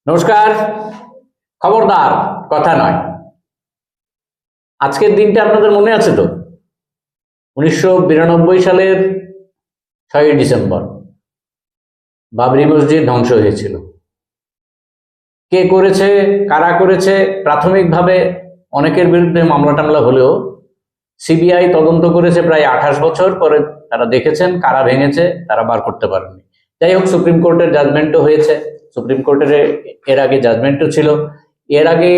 নমস্কার। খবরদার কথা নয়। আজকের দিনটা আপনাদের মনে আছে তো? 1992 সালের 6ই ডিসেম্বর বাবরি মসজিদ ধ্বংস হয়েছিল। কে করেছে, কারা করেছে, প্রাথমিকভাবে অনেকের বিরুদ্ধে মামলা টামলা হলেও সিবিআই তদন্ত করেছে প্রায় 28 বছর পরে। তারা দেখেছেন কারা ভেঙেছে, তারা বার করতে পারেনি। যাই হোক, সুপ্রিম কোর্টের জাজমেন্টও হয়েছে। সুপ্রিম কোর্টের এর আগে জাজমেন্টও ছিল। এর আগে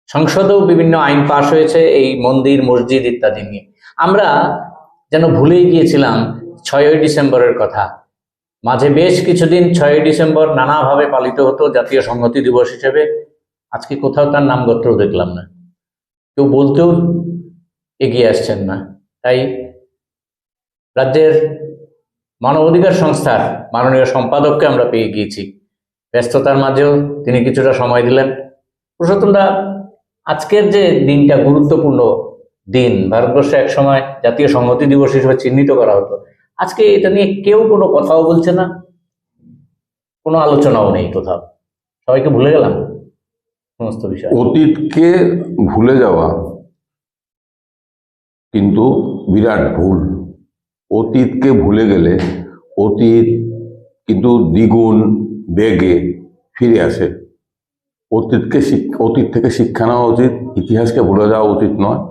সংসদেও বিভিন্ন আইন পাশ হয়েছে এই মন্দির, মসজিদ ইত্যাদি নিয়ে। আমরা যেন ভুলেই গিয়েছিলাম 6ই ডিসেম্বরের কথা। মাঝে বেশ কিছুদিন 6ই ডিসেম্বর নানাভাবে পালিত হতো জাতীয় সংহতি দিবস হিসেবে। আজকে কোথাও তার নামগোত্র দেখলাম না, কেউ বলতেও এগিয়ে আসছেন না। তাই রাজ্যের মানবাধিকার সংস্থার মাননীয় সম্পাদককে আমরা পেয়ে গিয়েছি। ব্যস্ততার মাঝেও তিনি কিছুটা সময় দিলেন। পুরুষোত্তমদা, আজকের যে দিনটা গুরুত্বপূর্ণ দিন, ভারতবর্ষে একসময় জাতীয় সংহতি দিবস হিসেবে চিহ্নিত করা হতো, আজকে এটা নিয়ে কেউ কোনো কথাও বলছে না, কোনো আলোচনাও নেই কোথাও। সবাইকে ভুলে গেলাম সমস্ত বিষয়। অতীতকে ভুলে যাওয়া কিন্তু বিরাট ভুল। অতীতকে ভুলে গেলে অতীত কিন্তু দ্বিগুণ বেগে ফিরে আসে। অতীত থেকে শিক্ষা নেওয়া উচিত, ইতিহাসকে ভুলে যাওয়া উচিত নয়।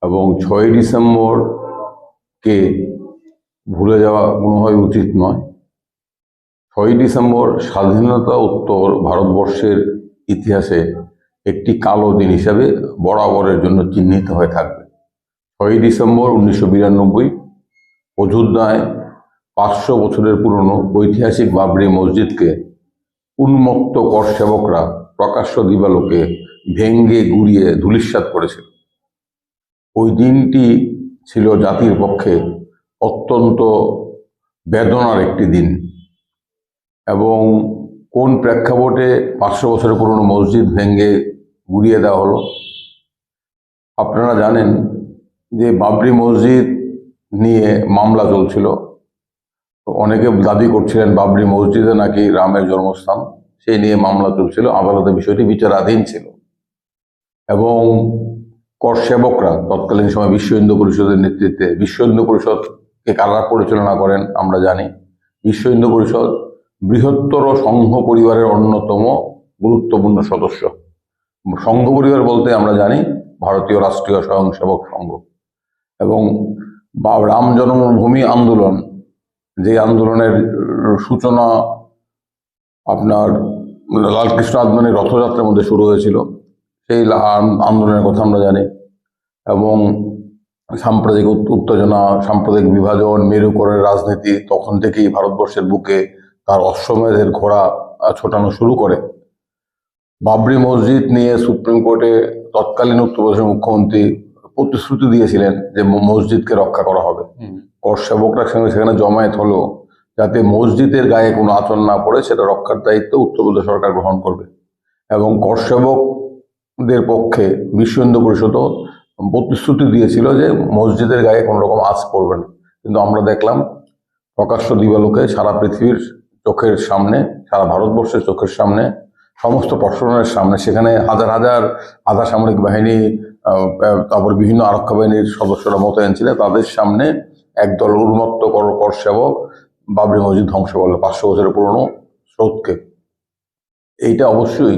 এবং 6ই ডিসেম্বরকে ভুলে যাওয়া কোনোভাবে উচিত নয়। 6ই ডিসেম্বর স্বাধীনতা উত্তর ভারতবর্ষের ইতিহাসে একটি কালো দিন হিসাবে বরাবরের জন্য চিহ্নিত হয়ে থাকবে। 6ই ডিসেম্বর 1992 অযোধ্যায় 500 বছরের পুরনো ঐতিহাসিক বাবরি মসজিদকে উন্মত্ত কর সেবকরা প্রকাশ্য দিবালোকে ভেঙ্গে গুড়িয়ে ধূলিসাৎ করেছিল। ওই দিনটি ছিল জাতির পক্ষে অত্যন্ত বেদনার একটি দিন। এবং কোন প্রেক্ষাপটে 500 বছরের পুরনো মসজিদ ভেঙ্গে গুড়িয়ে দেওয়া হলো? আপনারা জানেন যে বাবরি মসজিদ নিয়ে মামলা চলছিল। অনেকে দাবি করছিলেন বাবরি মসজিদে নাকি রামের জন্মস্থান, সেই নিয়ে মামলা চলছিল। আদালতে বিষয়টি বিচারাধীন ছিল এবং কর সেবকরা তৎকালীন সময় বিশ্ব হিন্দু পরিষদের নেতৃত্বে, বিশ্ব হিন্দু পরিষদকে কারা পরিচালনা করেন আমরা জানি। বিশ্ব হিন্দু পরিষদ বৃহত্তর সংঘ পরিবারের অন্যতম গুরুত্বপূর্ণ সদস্য। সংঘ পরিবার বলতে আমরা জানি ভারতীয় রাষ্ট্রীয় স্বয়ংসেবক সংঘ। এবং রাম জন্মভূমি আন্দোলন, যে আন্দোলনের সূচনা আপনার লালকৃষ্ণ আদবানির রথযাত্রার মধ্যে শুরু হয়েছিল, সেই আন্দোলনের কথা আমরা জানি। এবং সাম্প্রদায়িক উত্তেজনা, সাম্প্রদায়িক বিভাজন, মেরুকরণের রাজনীতি তখন থেকেই ভারতবর্ষের বুকে তার অশ্বমেধের ঘোড়া ছোটানো শুরু করে। বাবরি মসজিদ নিয়ে সুপ্রিম কোর্টে তৎকালীন উত্তরপ্রদেশের মুখ্যমন্ত্রী প্রতিশ্রুতি দিয়েছিলেন যে মসজিদকে রক্ষা করা হবে। কর সেবকরা সঙ্গে সেখানে জমায়েত হলো যাতে মসজিদের গায়ে কোনো আঁচড় না পড়ে, সেটা রক্ষার দায়িত্ব উত্তরপ্রদেশ সরকার গ্রহণ করবে। এবং কর সেবকদের পক্ষে বিশ্ব হিন্দু পরিষদও প্রতিশ্রুতি দিয়েছিল যে মসজিদের গায়ে কোনো রকম আঁচ পড়বে না। কিন্তু আমরা দেখলাম প্রকাশ্য দিবালোকে সারা পৃথিবীর চোখের সামনে, সারা ভারতবর্ষের চোখের সামনে, সমস্ত প্রশাসনের সামনে, সেখানে হাজার হাজার আধা সামরিক বাহিনী, তারপর বিভিন্ন আরক্ষা বাহিনীর সদস্যরা মোতায়েন ছিলেন, তাদের সামনে একদল উন্মত্ত কর সেবক বাবরি মসজিদ ধ্বংস করলো, 500 বছরের পুরনো স্রোতকে। এইটা অবশ্যই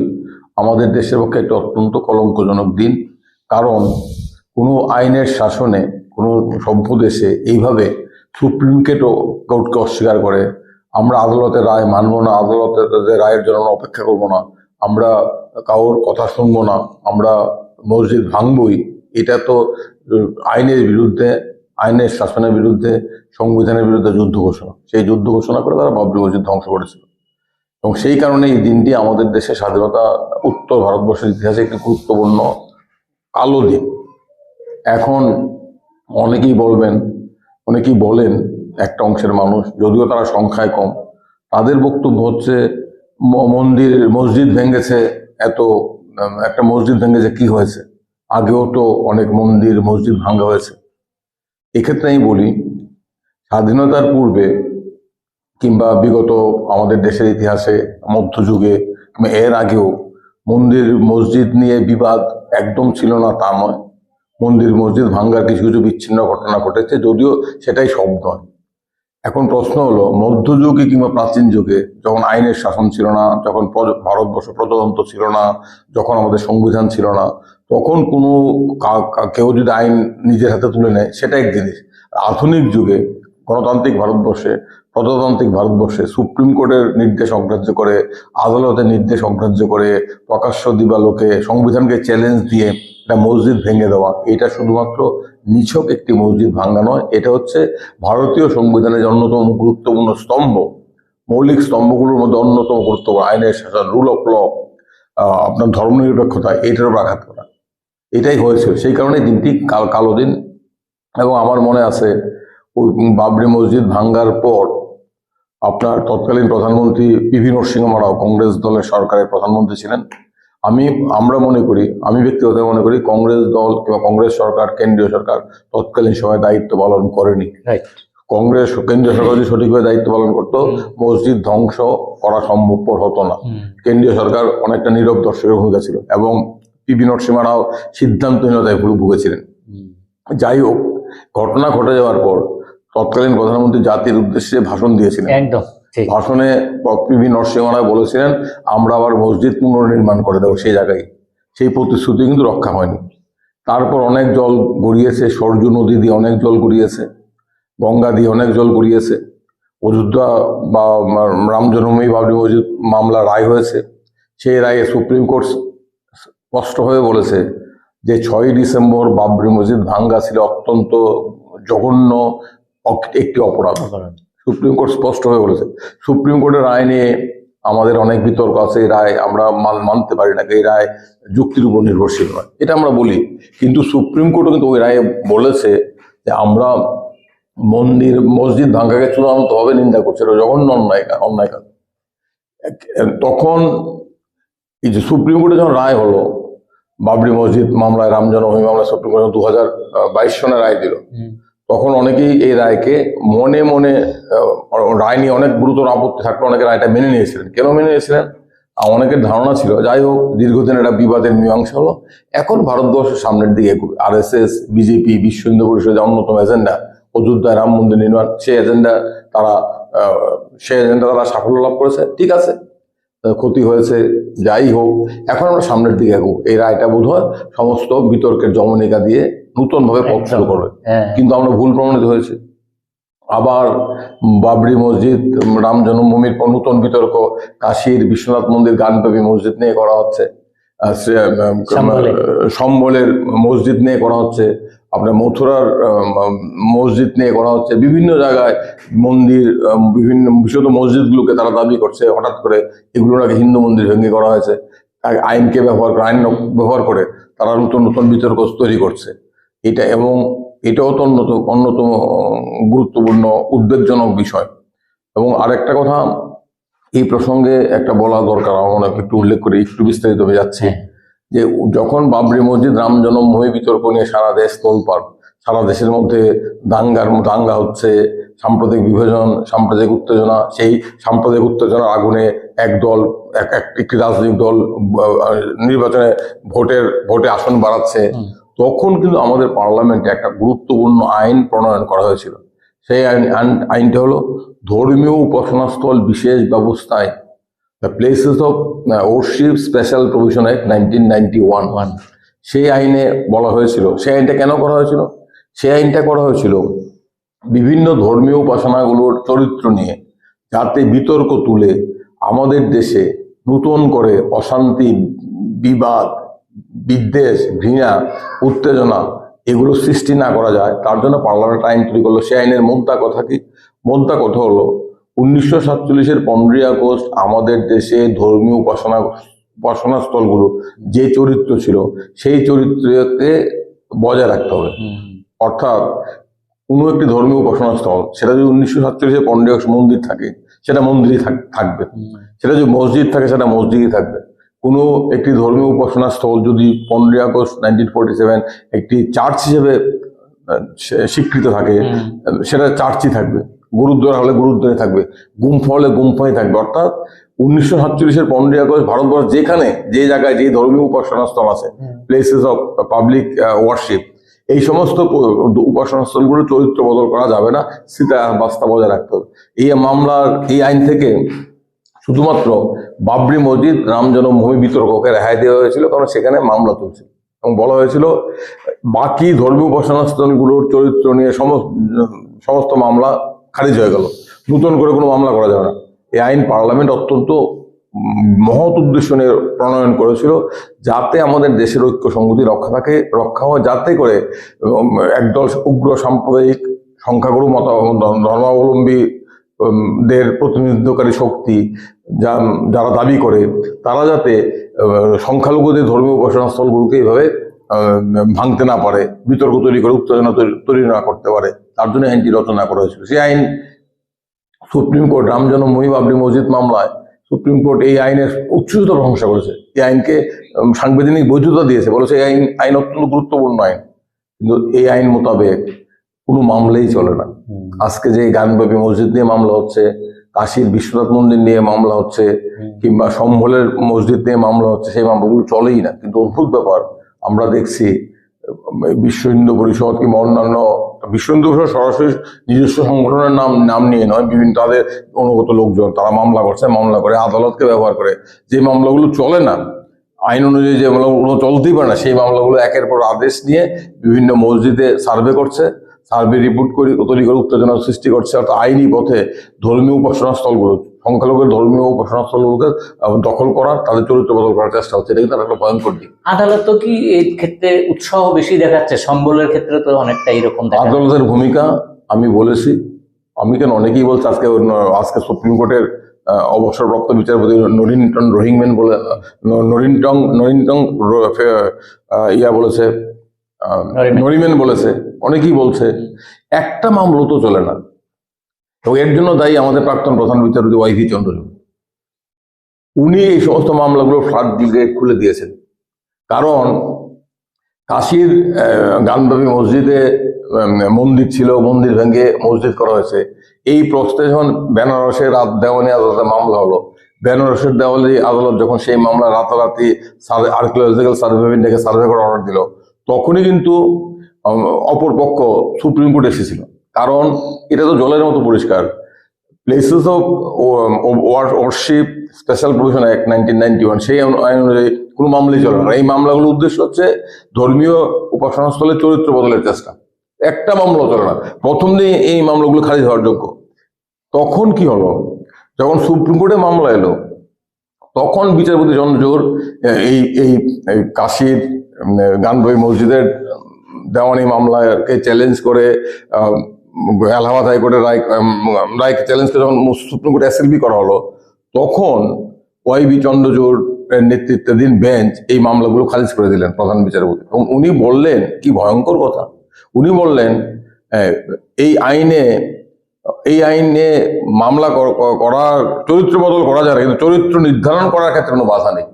আমাদের দেশের পক্ষে একটা অত্যন্ত কলঙ্কজনক দিন। কারণ কোনো আইনের শাসনে, কোনো সভ্য দেশে এইভাবে সুপ্রিম কোর্টকে অস্বীকার করে আমরা আদালতের রায় মানব না, আদালতের রায়ের জন্য আমরা অপেক্ষা করবো না, আমরা কারোর কথা শুনবো না, আমরা মসজিদ ভাঙবই, এটা তো আইনের বিরুদ্ধে, আইনের শাসনের বিরুদ্ধে, সংবিধানের বিরুদ্ধে যুদ্ধ ঘোষণা। সেই যুদ্ধ ঘোষণা করে তারা বাবরি মসজিদ ধ্বংস করেছিল। এবং সেই কারণে এই দিনটি আমাদের দেশে স্বাধীনতা উত্তর ভারতবর্ষের ইতিহাসে একটি গুরুত্বপূর্ণ কালো দিন। এখন অনেকেই বলেন একটা অংশের মানুষ, যদিও তারা সংখ্যায় কম, তাদের বক্তব্য হচ্ছে মসজিদ ভেঙেছে, একটা মসজিদ ভেঙেছে কি হয়েছে, আগেও তো অনেক মন্দির মসজিদ ভাঙা হয়েছে। এক্ষেত্রে আমি বলি, স্বাধীনতার পূর্বে কিংবা বিগত আমাদের দেশের ইতিহাসে মধ্যযুগে কিংবা এর আগেও মন্দির মসজিদ নিয়ে বিবাদ একদম ছিল না তা নয়। মন্দির মসজিদ ভাঙ্গার কিছু কিছু বিচ্ছিন্ন ঘটনা ঘটেছে, যদিও সেটাই সব নয়। এখন প্রশ্ন হলো, মধ্যযুগে কিংবা প্রাচীন যুগে যখন আইনের শাসন ছিল না, যখন ভারতবর্ষ প্রজাতন্ত্র ছিল না, যখন আমাদের সংবিধান ছিল না, তখন কোনো কেউ যদি আইন নিজের হাতে তুলে নেয় সেটা এক জিনিস। আধুনিক যুগে গণতান্ত্রিক ভারতবর্ষে, প্রজাতান্ত্রিক ভারতবর্ষে সুপ্রিম কোর্টের নির্দেশ অগ্রাহ্য করে, আদালতের নির্দেশ অগ্রাহ্য করে, প্রকাশ্য দিবালোকে সংবিধানকে চ্যালেঞ্জ দিয়ে একটা মসজিদ ভেঙে দেওয়া, এটা শুধুমাত্র নিছক একটি মসজিদ ভাঙ্গা নয়, এটা হচ্ছে ভারতীয় সংবিধানের অন্যতম গুরুত্বপূর্ণ স্তম্ভ, মৌলিক স্তম্ভগুলোর মধ্যে অন্যতম গুরুত্বপূর্ণ আইনের শাসন, রুল অফ ল, আপনার ধর্মনিরপেক্ষতা, এইটার উপর আঘাত করা। এটাই হয়েছিল, সেই কারণে দিনটি কালো দিন। এবং আমার মনে আছে ওই বাবরি মসজিদ ভাঙ্গার পর আপনার তৎকালীন প্রধানমন্ত্রী পিভি নরসিংহ রাও কংগ্রেস দলের সরকারের প্রধানমন্ত্রী ছিলেন। আমরা মনে করি, আমি ব্যক্তিগতভাবে মনে করি, কংগ্রেস দল কিংবা কংগ্রেস সরকার, কেন্দ্রীয় সরকার তৎকালীন সময় দায়িত্ব পালন করেনি। কংগ্রেস কেন্দ্রীয় সরকার যদি সঠিকভাবে দায়িত্ব পালন করতো, মসজিদ ধ্বংস করা সম্ভবপর হতো না। কেন্দ্রীয় সরকার অনেকটা নীরব দর্শকের ভূমিকা ছিল এবং পিভি নরসিংহ রাও সিদ্ধান্তহীনতায় ভুগেছিলেন। যাই হোক, ঘটনা ঘটে যাওয়ার পর তৎকালীন প্রধানমন্ত্রী জাতির উদ্দেশ্যে ভাষণ দিয়েছিলেন। একদম ভাষণে পিভি নরসিংহ রাও বলেছিলেন, আমরা আবার মসজিদ পুনর্নির্মাণ করে দেবো সেই জায়গায়। সেই প্রতিশ্রুতি কিন্তু রক্ষা হয়নি। তারপর অনেক জল গড়িয়েছে, সরজু নদী দিয়ে অনেক জল গড়িয়েছে, গঙ্গা দিয়ে অনেক জল গড়িয়েছে। অযোধ্যা বা রাম জন্মভূমি বাবরি মসজিদ মামলা রায় হয়েছে। সেই রায়ে সুপ্রিম কোর্ট স্পষ্টভাবে বলেছে যে 6ই ডিসেম্বর বাবরি মসজিদ ভাঙ্গা ছিল অত্যন্ত জঘন্য একটি অপরাধ। সুপ্রিম কোর্ট স্পষ্টভাবে বলেছে। সুপ্রিম কোর্টের রায় নিয়ে আমাদের অনেক বিতর্ক আছে। এই রায় আমরা মানতে পারি না, এই রায় যুক্তির উপর নির্ভরশীল নয়, এটা আমরা বলি। কিন্তু সুপ্রিম কোর্টও কিন্তু ওই রায়ে বলেছে যে আমরা মসজিদ ভাঙ্গাকে চূড়ান্তভাবে নিন্দা করছে, এটা জঘন্য অন্যায় কাজ। তখন এই যে সুপ্রিম কোর্টে যখন রায় হলো বাবরি মসজিদ মামলায়, রাম জন্মভূমি মামলায় সুপ্রিম কোর্ট 2022 সনে রায় দিল, তখন অনেকেই এই রায়কে মনে মনে রায় নিয়ে অনেক গুরুতর আপত্তি থাকলে অনেকে রায়টা মেনে নিয়েছিলেন। কেন মেনে নিয়েছিলেন? অনেকের ধারণা ছিল, যাই হোক, দীর্ঘদিন একটা বিবাদের মীমাংসা হলো, এখন ভারতবর্ষের সামনের দিকে RSS, বিজেপি, বিশ্ব হিন্দু পরিষদের অন্যতম এজেন্ডা অযোধ্যায় রাম মন্দির নির্মাণ, সেই এজেন্ডা তারা সাফল্য লাভ করেছে। ঠিক আছে, ক্ষতি হয়েছে, যাই হোক, এখন আমরা সামনের দিকে এগোবো। এই রায়টা বোধ হয় সমস্ত বিতর্কের যমনিকা দিয়ে নতুন ভাবে পথ শুরু করবে। কিন্তু আমরা ভুল প্রমাণিত হয়েছে। আবার বাবরি মসজিদ, রাম জন্মভূমির নতুন বিতর্ক, কাশীর বিশ্বনাথ মন্দির গানব্যাপী মসজিদ নিয়ে করা হচ্ছে, সম্বলের মসজিদ নিয়ে করা হচ্ছে, আপনার মথুরার মসজিদ নিয়ে করা হচ্ছে, বিভিন্ন জায়গায় মন্দির, বিভিন্ন বিশেষত মসজিদগুলোকে তারা দাবি করছে হঠাৎ করে এগুলো নাকি হিন্দু মন্দির ভেঙে করা হয়েছে। আইন ব্যবহার করে তারা নতুন নতুন বিতর্ক তৈরি করছে। এবং এটাও তো অন্যতম গুরুত্বপূর্ণ উদ্বেগজনক বিষয়। এবং আরেকটা কথা এই প্রসঙ্গে একটা বলা দরকার, আমার একটু উল্লেখ করে একটু বিস্তারিত হয়ে যাচ্ছে, যে যখন বাবরি মসজিদ রাম জন্মভূমি বিতর্ক নিয়ে সারা দেশ তোলপাড়, সারা দেশের মধ্যে দাঙ্গা হচ্ছে, সাম্প্রদায়িক বিভাজন, সাম্প্রদায়িক উত্তেজনা, সেই সাম্প্রদায়িক উত্তেজনার আগুনে একটি রাজনৈতিক দল নির্বাচনে ভোটে আসন বাড়াচ্ছে, তখন কিন্তু আমাদের পার্লামেন্টে একটা গুরুত্বপূর্ণ আইন প্রণয়ন করা হয়েছিল। সেই আইনটা হলো ধর্মীয় উপাসনাস্থল বিশেষ ব্যবস্থায়, the places of worship special provision act 1991। সেই আইনে বলা হয়েছিল, সেই আইনটা কেন করা হয়েছিল? সেই আইনটা করা হয়েছিল বিভিন্ন ধর্মীয় উপাসনাগুলোর চরিত্র নিয়ে, যাতে বিতর্ক তুলে আমাদের দেশে নতুন করে অশান্তি, বিবাদ, বিদ্বেষ, ঘৃণা, উত্তেজনা এগুলো সৃষ্টি না করা যায়, তার জন্য পার্লামেন্ট আইন তৈরি করলো। সেই আইনের মোদ্দা কথা কি? মোদ্দা কথা হলো 1947-এর 15ই আগস্ট আমাদের দেশে ধর্মীয় উপাসনাস্থলগুলো যে চরিত্র ছিল সেই চরিত্রকে বজায় রাখতে হবে। অর্থাৎ কোনো একটি ধর্মীয় উপাসনাস্থল, সেটা যদি 1947-এর 15ই আগস্ট মন্দির থাকে সেটা মন্দিরই থাকবে, সেটা যদি মসজিদ থাকে সেটা মসজিদই থাকবে। কোনো একটি ধর্মীয় উপাসনাস্থল যদি 15ই আগস্ট 1947 একটি চার্চ হিসেবে স্বীকৃত থাকে, সেটা চার্চই থাকবে। গুরুদ্বার হলে গুরুদ্বারে থাকবে, গুম্ফা হলে গুম্ফাই থাকবে। অর্থাৎ 1947-এর 15ই আগস্ট ভারতবর্ষ যেখানে যে জায়গায় যে ধর্মীয় উপাসনা স্থল আছে, প্লেসেস অফ পাবলিক ওয়ার্শিপ, এই সমস্ত উপাসনা স্থলগুলো চরিত্র বদল করা যাবে না, স্থিতাবস্থা বজায় রাখতে হবে। এই মামলার এই আইন থেকে শুধুমাত্র বাবরি মসজিদ রাম জন্মভূমি বিতর্ককে রেহাই দেওয়া হয়েছিল, কারণ সেখানে মামলা চলছিল এবং বলা হয়েছিল বাকি ধর্মীয় উপাসনা স্থলগুলোর চরিত্র নিয়ে সমস্ত মামলা খারিজ হয়ে গেল, নতুন করে কোনো মামলা করা যাবে না। এই আইন পার্লামেন্ট অত্যন্ত মহৎ উদ্দেশ্য নিয়ে প্রণয়ন করেছিল, যাতে আমাদের দেশের ঐক্য সংহতি রক্ষা হয়, যাতে করে একদল উগ্র সাম্প্রদায়িক সংখ্যাগুরু ধর্মাবলম্বী দের প্রতিনিধিত্বকারী শক্তি যারা দাবি করে, তারা যাতে সংখ্যালঘুদের ধর্মীয় উপাসনা স্থলগুলোকে এইভাবে ভাঙতে না পারে, বিতর্ক তৈরি করে উত্তেজনা তৈরি না করতে পারে, তার জন্য আইনটি রচনা করা হয়েছিল। সেই আইন সুপ্রিম কোর্ট রাম জন্মভূমি বাবরি মসজিদ মামলায় সুপ্রিম কোর্ট এই আইনের উচ্ছ্বসিত প্রশংসা করেছে। এই আইনকে সাংবিধানিক বৈধতা দিয়েছে, বলেছে এই আইন অত্যন্ত গুরুত্বপূর্ণ আইন। কিন্তু এই আইন মোতাবেক কোনো মামলাই চলে না। আজকে যে গানব্যাপী মসজিদ নিয়ে মামলা হচ্ছে, কাশীর বিশ্বনাথ মন্দির নিয়ে মামলা হচ্ছে, কিংবা সম্ভলের মসজিদ নিয়ে মামলা হচ্ছে, সেই মামলাগুলো চলেই না। কিন্তু অদ্ভুত ব্যাপার, আমরা দেখছি বিশ্ব হিন্দু পরিষদ কিংবা অন্যান্য, বিশ্ব হিন্দু পরিষদ সরাসরি নিজস্ব সংগঠনের নাম নিয়ে নয়, বিভিন্ন তাদের অনুগত লোকজন তারা মামলা করছে, মামলা করে আদালতকে ব্যবহার করে যে মামলাগুলো চলে না, আইন অনুযায়ী যে মামলাগুলো চলতেই পারে না, সেই মামলাগুলো একের পর আদেশ নিয়ে বিভিন্ন মসজিদে সার্ভে করছে, সার্ভে রিপোর্ট তৈরি করে উত্তেজনা সৃষ্টি করছে। অর্থাৎ আইনি পথে ধর্মীয় উপাসনা স্থলগুলো, সংখ্যালঘুদের ধর্মীয় উপাসনা স্থলগুলোকে দখল করার, তাদের চরিত্র বদল করার চেষ্টা হচ্ছে। এটা কিন্তু একটা ভয়ঙ্কর দিক। আদালত কি এই ক্ষেত্রে উৎসাহ বেশি দেখাচ্ছে? সম্বলের ক্ষেত্রে তো অনেকটা এরকম আদালতের ভূমিকা আমি বলেছি, আমি কেন অনেকেই বলছে, আজকে সুপ্রিম কোর্টের অবসরপ্রাপ্ত বিচারপতি নরিনটন বলেছে, নরিম্যান বলেছে, অনেকেই বলছে একটা মামলা তো চলে না। এবং এর জন্য দায়ী আমাদের প্রাক্তন প্রধান বিচারপতি ওয়াইভি চন্দ্রচূড়। উনি এই সমস্ত মামলাগুলো ফ্লাড গেট খুলে দিয়েছেন। কারণ কাশীর গানব্যাপী মসজিদে মন্দির ছিল, মন্দির ভেঙে মসজিদ করা হয়েছে, এই প্রশ্নে যখন বেনারসের দেওয়ানি আদালতে মামলা হলো, বেনারসের দেওয়ানি আদালত যখন সেই মামলা রাতারাতি আর্কিওলজিক্যাল সার্ভে ডেকে সার্ভে করার অর্ডার দিল, তখনই কিন্তু অপরপক্ষ সুপ্রিম কোর্ট এসেছিল। কারণ এটা তো জলের মতো পরিষ্কার, places of warship special provision act 1991, সেই আইন অনুযায়ী কোনো মামলাই চলে না। এই মামলাগুলোর উদ্দেশ্য হচ্ছে ধর্মীয় উপাসনাস্থলের চরিত্র বদলের চেষ্টা। একটা মামলা চলে না, প্রথম দিন এই মামলাগুলো খারিজ হওয়ার যোগ্য। তখন কি হলো, যখন সুপ্রিম কোর্টে মামলা এলো, তখন বিচারপতি চন্দ্রচূড় এই কাশীর গানব্যাপী মসজিদের দেওয়ানি মামলাকে চ্যালেঞ্জ করে এলাহাবাদ হাইকোর্টের রায়কে চ্যালেঞ্জ করে যখন সুপ্রিম কোর্টে এসএলপি করা হলো, তখন ওয়াইভি চন্দ্রচূড় নেতৃত্বাধীন বেঞ্চ এই মামলাগুলো খারিজ করে দিলেন প্রধান বিচারপতি। এবং উনি বললেন, কি ভয়ঙ্কর কথা, উনি বললেন এই আইনে মামলা করার চরিত্র বদল করা যায় না, কিন্তু চরিত্র নির্ধারণ করার ক্ষেত্রে কোনো বাধা নেই।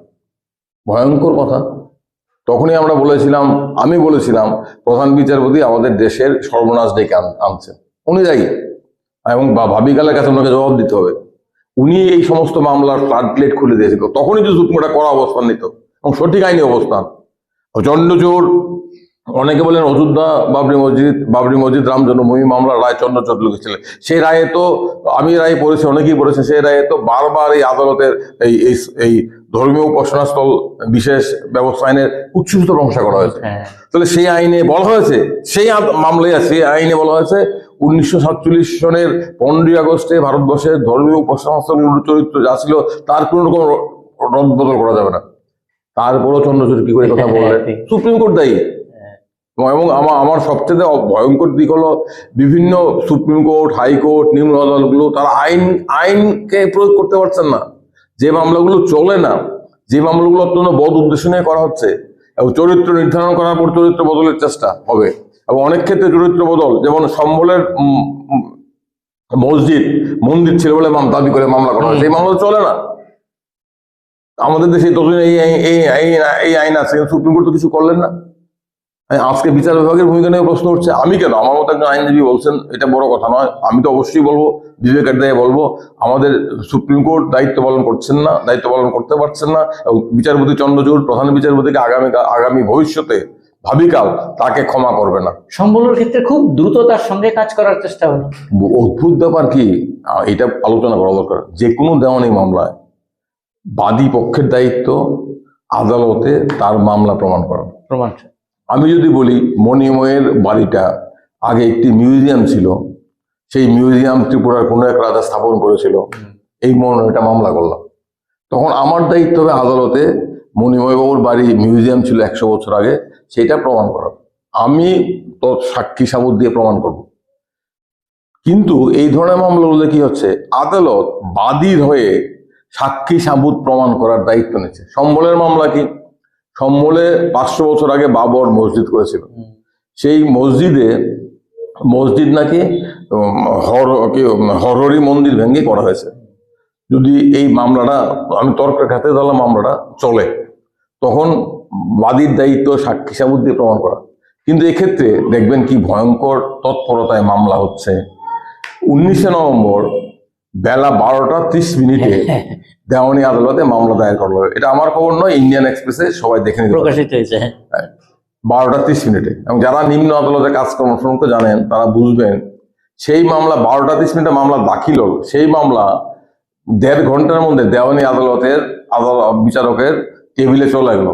ভয়ঙ্কর কথা। তখনই আমি বলেছিলাম প্রধান বিচারপতি আমাদের দেশের সর্বনাশ ডেকে আনছেন, উনি দায়ী, এবং ভাবিকালের কাছে ওনাকে জবাব দিতে হবে। উনি এই সমস্ত মামলার ফ্লাডগেট খুলে দিয়েছিল, তখনই যদি সুপ্রিম কোর্ট কড়া অবস্থান নিত এবং সঠিক আইনি অবস্থান। চন্দ্রচূড়, অনেকে বলেন অযোধ্যা বাবরি মসজিদ রাম জন্মভূমি মামলার রায় চন্দ্রচূড় লিখেছিলেন, সেই রায়ে তো আমি রায় পড়েছি, অনেকেই পড়েছে, সেই রায়ে তো বারবার এই আদালতের এই ধর্মীয় উপাসনাস্থল বিশেষ ব্যবস্থা আইনের উচ্ছ্বসিত প্রশংসা করা হয়েছে। তাহলে সেই আইনে বলা হয়েছে, সেই আইনে বলা হয়েছে 1947 সনের 15ই আগস্টে ভারতবর্ষের ধর্মীয় উপাসনাস্থলগুলোর চরিত্র যা ছিল তার কোন রকম রদবদল করা যাবে না। তারপরও চন্দ্রচূড় কি করে কথা বললেন? সুপ্রিম কোর্ট দায়ী। এবং আমার সবচেয়ে ভয়ঙ্কর দিক হলো বিভিন্ন সুপ্রিম কোর্ট, হাইকোর্ট, নিম্ন আদালতগুলো তারা আইনকে প্রয়োগ করতে পারছেন না। যে মামলাগুলো চলে না, যে মামলাগুলো অত্যন্ত বদ উদ্দেশ্য নিয়ে করা হচ্ছে, এবং চরিত্র নির্ধারণ করার পর চরিত্র বদলের চেষ্টা হবে। এবং অনেক ক্ষেত্রে চরিত্র বদল, যেমন সম্বলের মন্দির ছিল বলে দাবি করে মামলা করা হয়েছে, এই মামলা চলে না। আমাদের দেশে ততদিন এই আইন আছে, সুপ্রিম কোর্ট তো কিছু করলেন না। আজকে বিচার বিভাগের ভূমিকা নিয়ে প্রশ্ন উঠছে, আমি কেন, আমার মতো একজন আইনজীবী বলছেন, এটা বড় কথা নয়। আমি তো অবশ্যই বলবো, বিবেকের দায়ে বলবো, আমাদের সুপ্রিম কোর্ট দায়িত্ব পালন করছেন না, দায়িত্ব পালন করতে পারছেন না, এবং বিচারপতি চন্দ্রচূড় প্রধান বিচারপতিকে আগামী ভবিষ্যতে ভাবিকাল তাকে ক্ষমা করবে না। সম্বলের ক্ষেত্রে খুব দ্রুততার সঙ্গে কাজ করার চেষ্টা হলো। অদ্ভুত ব্যাপার কি, এটা আলোচনা করা দরকার। যে কোনো দেওয়ানি মামলায় বাদী পক্ষের দায়িত্ব আদালতে তার মামলা প্রমাণ করা। প্রমাণ। আমি যদি বলি মণিময়ের বাড়িটা আগে একটি মিউজিয়াম ছিল, সেই মিউজিয়াম ত্রিপুরার কোনো এক রাজা স্থাপন করেছিল, এই মনে এটা মামলা করলাম, তখন আমার দায়িত্ব হবে আদালতে মণিময় বাবুর বাড়ি মিউজিয়াম ছিল 100 বছর আগে, সেটা প্রমাণ করা। আমি তো সাক্ষী সাবুত দিয়ে প্রমাণ করব। কিন্তু এই ধরনের মামলাগুলো কি হচ্ছে, আদালত বাদীর হয়ে সাক্ষী সাবুত প্রমাণ করার দায়িত্ব নিচ্ছে। সম্বলের মামলা কি, সম্বলে 500 বছর আগে বাবর মসজিদ করেছিল, সেই মসজিদ নাকি হরহরি মন্দির ভেঙে করা হয়েছে। যদি এই মামলাটা, আমি তর্কের খাতে দিলাম, মামলাটা চলে, তখন বাদীর দায়িত্ব সাক্ষী সাবুত দিয়ে প্রমাণ করা। কিন্তু এক্ষেত্রে দেখবেন কি ভয়ঙ্কর তৎপরতায় মামলা হচ্ছে। 19 নভেম্বর বেলা 12টা 30 মিনিটে দেওয়ানি আদালতে মামলা দায়ের করা হবে। এটা আমার খবর নয়, ইন্ডিয়ান এক্সপ্রেসে সবাই দেখে নিতে প্রকাশিত হয়েছে। 12টা 30 মিনিটে। এবং যারা নিম্ন আদালতে কাজকর্ম সম্পর্কে জানেন তারা বুঝবেন, সেই মামলা 12টা 30 মিনিটে মামলা দাখিল হল, সেই মামলা 1.5 ঘন্টার মধ্যে দেওয়ানি আদালতের বিচারকের টেবিলে চলে গেল।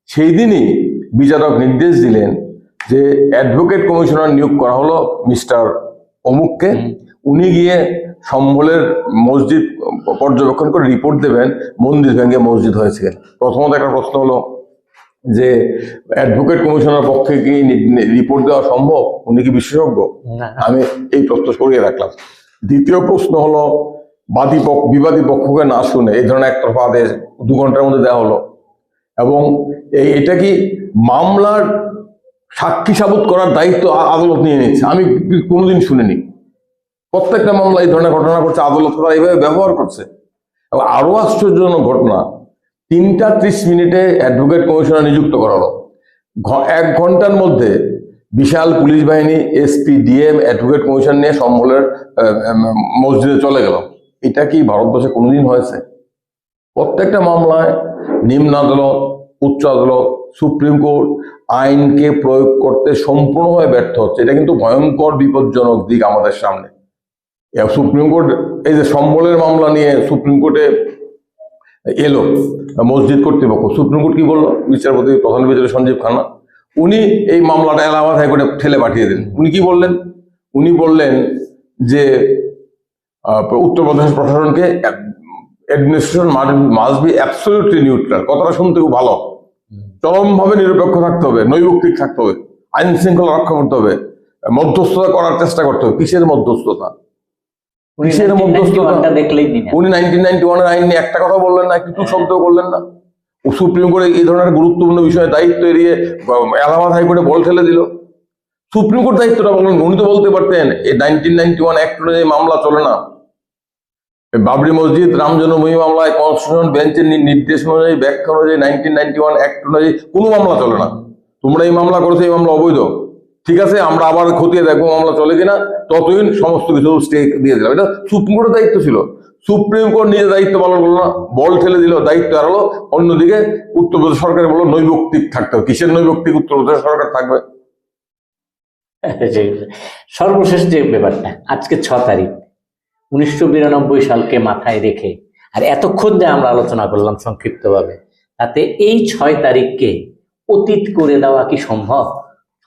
সেই দিনই বিচারক নির্দেশ দিলেন যে অ্যাডভোকেট কমিশনার নিয়োগ করা হলো মিস্টার অমুককে, উনি গিয়ে সম্বলের মসজিদ পর্যবেক্ষণ করে রিপোর্ট দেবেন মন্দির ভেঙে মসজিদ হয়েছে। প্রথমত একটা প্রশ্ন হলো যে অ্যাডভোকেট কমিশনার পক্ষে কি রিপোর্ট দেওয়া সম্ভব, উনি কি বিশেষজ্ঞ? আমি এই প্রশ্ন সরিয়ে রাখলাম। দ্বিতীয় প্রশ্ন হলো, বিবাদী পক্ষকে না শুনে এই ধরনের একতরফা আদেশ 2 ঘন্টার মধ্যে দেওয়া হলো, এবং এটা কি মামলার সাক্ষী সাবুত করার দায়িত্ব আদালত নিয়ে নিচ্ছে? আমি কোনোদিন শুনিনি। প্রত্যেকটা মামলা এই ধরনের ঘটনা ঘটছে, আদালত তারা এইভাবে ব্যবহার করছে। এবং আরো আশ্চর্যজনক ঘটনা, 3টা 30 মিনিটে অ্যাডভোকেট কমিশনার নিযুক্ত করালো। 1 ঘন্টার মধ্যে বিশাল পুলিশ বাহিনী, এসপি, ডিএম, অ্যাডভোকেট কমিশন নিয়ে সম্বলের মসজিদে চলে গেল। এটা কি ভারতবর্ষে কোনোদিন হয়েছে? প্রত্যেকটা মামলায় নিম্ন আদালত, উচ্চ আদালত, সুপ্রিম কোর্ট আইনকে প্রয়োগ করতে সম্পূর্ণভাবে ব্যর্থ হচ্ছে। এটা কিন্তু ভয়ঙ্কর বিপজ্জনক দিক আমাদের সামনে। সুপ্রিম কোর্ট এই যে সম্বলের মামলা নিয়ে সুপ্রিম কোর্টে এলো মসজিদ কর্তৃপক্ষ, সুপ্রিম কোর্ট কি বললো? বিচারপতি প্রধান বিচারপতি সঞ্জীব খান্না, উনি এই মামলাটা এলাহাবাদ হাইকোর্টে ঠেলে পাঠিয়ে দিলেন। উনি কি বললেন? উনি বললেন যে উত্তরপ্রদেশ প্রশাসনকে administration must be absolutely neutral. কথাটা শুনতে খুব ভালো, চরমভাবে নিরপেক্ষ থাকতে হবে, নৈর্ব্যক্তিক থাকতে হবে, আইন শৃঙ্খলা রক্ষা করতে হবে, মধ্যস্থতা করার চেষ্টা করতে হবে। কিসের মধ্যস্থতা? উনি 1991 আইন নিয়ে একটা কথা বললেন না, কিছু শব্দ বললেন না। সুপ্রিম কোর্টে এই ধরনের গুরুত্বপূর্ণ বিষয়ে দায়িত্ব এড়িয়ে এলাহাবাদ হাইকোর্টে বল ঠেলে দিল। সুপ্রিম কোর্ট দায়িত্বটা বলেন, উনি তো বলতে পারতেন এই 1991 অ্যাক্ট অনুযায়ী মামলা চলে না। বাবরি মসজিদ রাম জন্মভূমি মামলায় কনস্টিটিউশন বেঞ্চের নির্দেশ অনুযায়ী, ব্যাখ্যা অনুযায়ী 1991 অ্যাক্ট অনুযায়ী কোনো মামলা চলে না। তোমরা এই মামলা করেছো, এই মামলা অবৈধ, ঠিক আছে, আমরা আবার খতিয়ে দেখবো মামলা চলে কিনা, ততদিন সমস্ত কিছু স্টে দিয়ে দিলাম। এটা সুপ্রিম কোর্টের দায়িত্ব ছিল। সুপ্রিম কোর্ট নিজে দায়িত্ব পালন করলো না, বল ঠেলে দিল, দায়িত্ব হারালো। অন্যদিকে উত্তরপ্রদেশ সরকার বললো নৈর্ব্যক্তিক থাকতে হবে। কিসের নৈর্ব্যক্তিক উত্তরপ্রদেশ সরকার থাকবে? সর্বশেষ যে ব্যাপারটা, আজকে 6 তারিখ, 1992 সালকে মাথায় রেখে আর এতক্ষণ যে আমরা আলোচনা করলাম সংক্ষিপ্তভাবে, তাতে এই 6 তারিখকে অতীত করে দেওয়া কি সম্ভব?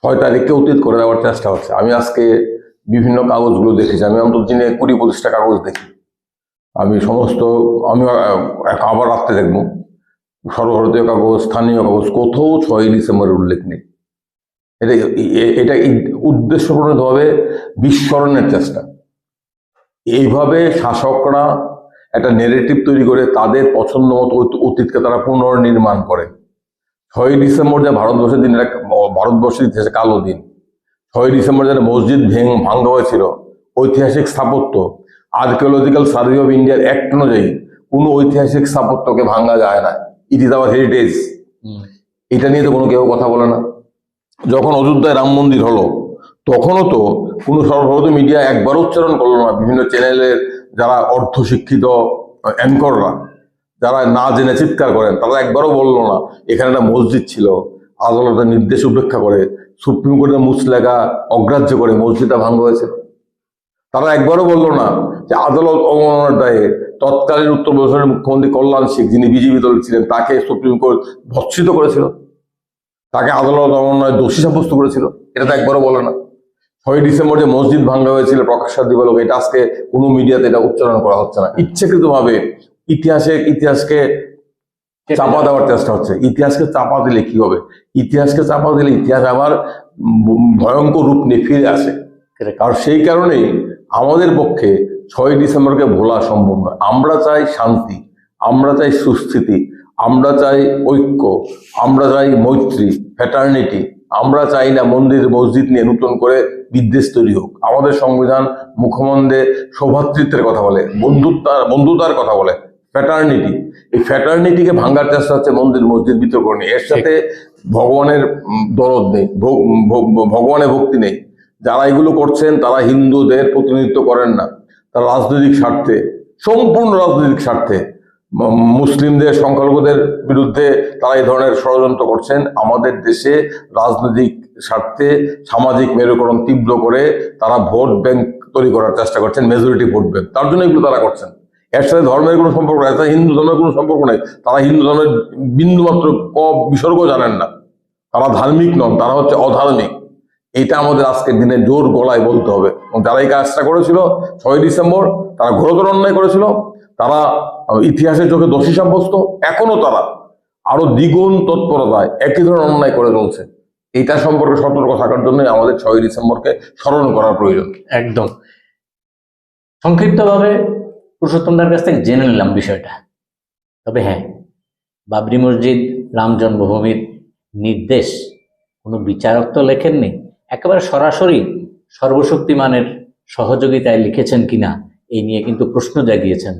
6 তারিখকে অতীত করে দেওয়ার চেষ্টা হচ্ছে। আমি আজকে বিভিন্ন কাগজগুলো দেখেছি, আমি অন্তত দিনে 20-25টা কাগজ দেখি। আমি আবার রাত্রে দেখবো, সর্বভারতীয় কাগজ, স্থানীয় কাগজ, কোথাও 6 ডিসেম্বরের উল্লেখ নেই। এটা উদ্দেশ্যপ্রণোদিতভাবে বিস্মরণের চেষ্টা। এইভাবে শাসকরা একটা নেগেটিভ তৈরি করে তাদের পছন্দ মতো অতীতকে তারা পুনর্নির্মাণ করে। 6 ডিসেম্বর যা ভারতবর্ষের দিন, ভারতবর্ষের ইতিহাসে কালো দিন। 6 ডিসেম্বর যারা মসজিদ ভাঙ্গা হয়েছিল, ঐতিহাসিক স্থাপত্য, আর্কিওলজিক্যাল সার্ভে অফ ইন্ডিয়ার অ্যাক্ট অনুযায়ী কোনো ঐতিহাসিক স্থাপত্যকে ভাঙ্গা যায় না। It is our heritage. এটা নিয়ে তো কোনো কেউ কথা বলে না। যখন অযোধ্যায় রাম মন্দির হলো তখনও তো কোনো সর্বভারতীয় মিডিয়া একবারও উচ্চারণ করলো না। বিভিন্ন চ্যানেলের যারা অর্ধশিক্ষিত অ্যাঙ্কররা, যারা না জেনে চিৎকার করেন, তারা একবারও বললো না এখানে একটা মসজিদ ছিল, আদালতের নির্দেশ উপেক্ষা করে সুপ্রিম কোর্টের মুচলেখা অগ্রাহ্য করে মসজিদটা ভাঙা হয়েছিল। তারা একবারও বললো না যে আদালত অবমাননার দায়ে তৎকালীন উত্তরপ্রদেশের মুখ্যমন্ত্রী কল্যাণ সিং, যিনি বিজেপি দল ছিলেন, তাকে সুপ্রিম কোর্ট ভৎসিত করেছিল, তাকে আদালত অবমাননায় দোষী সাব্যস্ত করেছিল। এটা তো একবারও বলে না। 6ই ডিসেম্বর যে মসজিদ ভাঙ্গা হয়েছিল প্রকাশ্য দিবালোক, এটা আজকে কোনো মিডিয়াতে এটা উচ্চারণ করা হচ্ছে না। ইচ্ছাকৃতভাবে ইতিহাসকে চাপা দেওয়ার চেষ্টা হচ্ছে। ইতিহাসকে চাপা দিলে কি হবে? ইতিহাসকে চাপা দিলে ইতিহাস আবার ভয়ঙ্কর রূপ নিয়ে ফিরে আসে। আর সেই কারণেই আমাদের পক্ষে 6ই ডিসেম্বরকে ভোলা সম্ভব নয়। আমরা চাই শান্তি, আমরা চাই সুস্থিতি, আমরা চাই ঐক্য, আমরা চাই মৈত্রী, ফ্যাটার্নিটি। আমরা চাই না মন্দির মসজিদ নিয়ে নতুন করে বিদ্বেষ তৈরি হোক। আমাদের সংবিধান মুখমণ্ডে সৌভ্রাতৃত্বের কথা বলে, বন্ধুতার কথা বলে, ফ্যাটার্নিটি। এই ফ্যাটার্নিটিকে ভাঙার চেষ্টা হচ্ছে মন্দির মসজিদ বিতর্ক নিয়ে। এর সাথে ভগবানের দরদ নেই, ভগবানের ভক্তি নেই। যারা এগুলো করছেন তারা হিন্দুদের প্রতিনিধিত্ব করেন না, তারা রাজনৈতিক স্বার্থে, সম্পূর্ণ রাজনৈতিক স্বার্থে মুসলিমদের, সংখ্যালঘুদের বিরুদ্ধে তারা এই ধরনের ষড়যন্ত্র করছেন। আমাদের দেশে রাজনৈতিক স্বার্থে সামাজিক মেরুকরণ তীব্র করে তারা ভোট ব্যাংক তৈরি করার চেষ্টা করছেন, মেজরিটি ভোট ব্যাংক। তার জন্য এগুলো তারা করছেন। এর সাথে ধর্মের কোনো সম্পর্ক নেই, এর সাথে হিন্দু ধর্মের কোনো সম্পর্ক নেই। তারা হিন্দু ধর্মের বিন্দুমাত্র বিসর্গ জানেন না, তারা ধার্মিক নন, তারা হচ্ছে অধার্মিক। এটা আমাদের আজকের দিনে জোর গলায় বলতে হবে। যারা এই কাজটা করেছিল 6ই ডিসেম্বর, তারা ঘোরতর অন্যায় করেছিল, তারা ইতিহাসের চোখে দোষী সাব্যস্ত। এখনো তারা আরো দ্বিগুণ তৎপরতায় একই ধরনের অন্যায় করে চলছে। এটা সম্পর্কে সতর্ক থাকার জন্য আমাদের 6ই ডিসেম্বরকে স্মরণ করার প্রয়োজন। একদম সংক্ষিপ্তভাবে পুরুষোত্তমদার কাছ থেকে জেনে নিলাম বিষয়টা। তবে হ্যাঁ, বাবরি মসজিদ রাম জন্মভূমির নির্দেশ কোনো বিচারক তো লেখেননি, একেবারে সরাসরি সর্বশক্তিমানের সহযোগিতায় লিখেছেন কিনা এই নিয়ে কিন্তু প্রশ্ন জাগিয়েছেন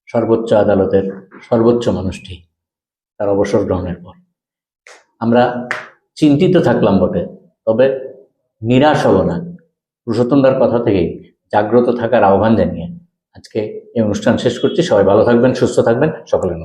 সর্বোচ্চ আদালতের সর্বোচ্চ মানুষটি তার অবসর গ্রহণের পর। আমরা চিন্তিত থাকলাম বটে, তবে নিরাশ হব না। পুরুষোত্তমদার কথা থেকেই জাগ্রত থাকার আহ্বান জানিয়ে আজকে এই অনুষ্ঠান শেষ করছি। সবাই ভালো থাকবেন, সুস্থ থাকবেন, সকলের